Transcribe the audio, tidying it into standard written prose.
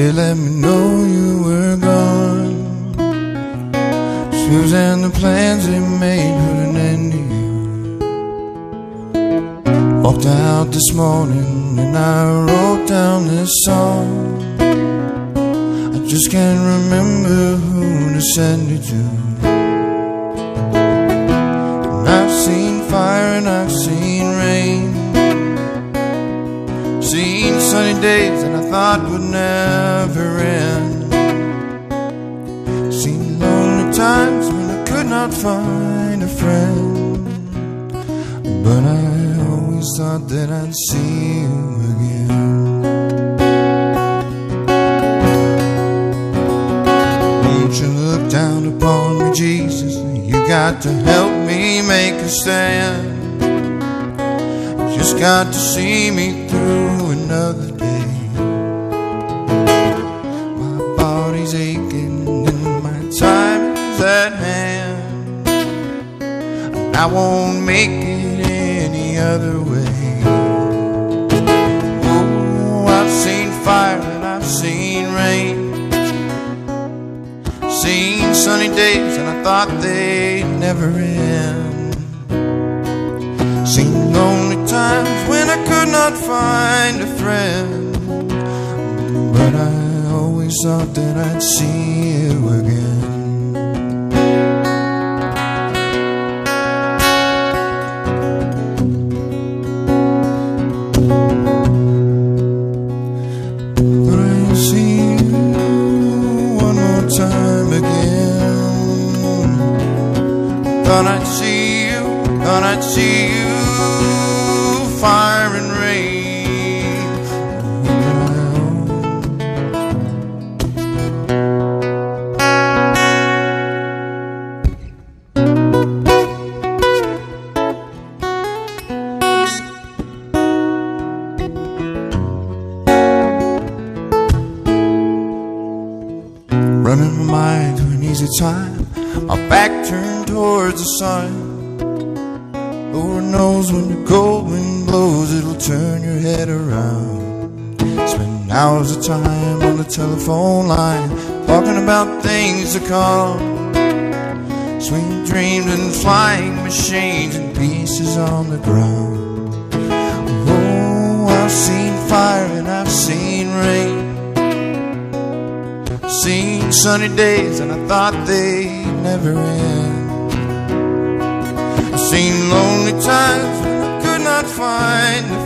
They let me know you were gone. Shoes and the plans they made put an end to you. Walked out this morning and I wrote down this song. I just can't remember who to send it to. And I've seen fire and I've seen rain, seen sunny days that I thought would never end, seen lonely times when I could not find a friend. But I always thought that I'd see you again. Won't you look down upon me, Jesus? You got to help me make a stand. Just got to see me through another day. My body's aching and my time is at hand, and I won't make it any other way. Oh, I've seen fire and I've seen rain, seen sunny days and I thought they'd never end, seen lonely times when I could not find a friend. But I always thought that I'd see you again. Thought I'd see you one more time again. Thought I'd see you, thought I'd see you, fire and rain. Running my mind to an easy time, my back turned towards the sun. Lord knows when the cold wind blows, it'll turn your head around. Spend hours of time on the telephone line, talking about things to come. Sweet dreams and flying machines and pieces on the ground. Oh, I've seen fire and I've seen rain, seen sunny days and I thought they'd never end, seen lonely times when I could not find a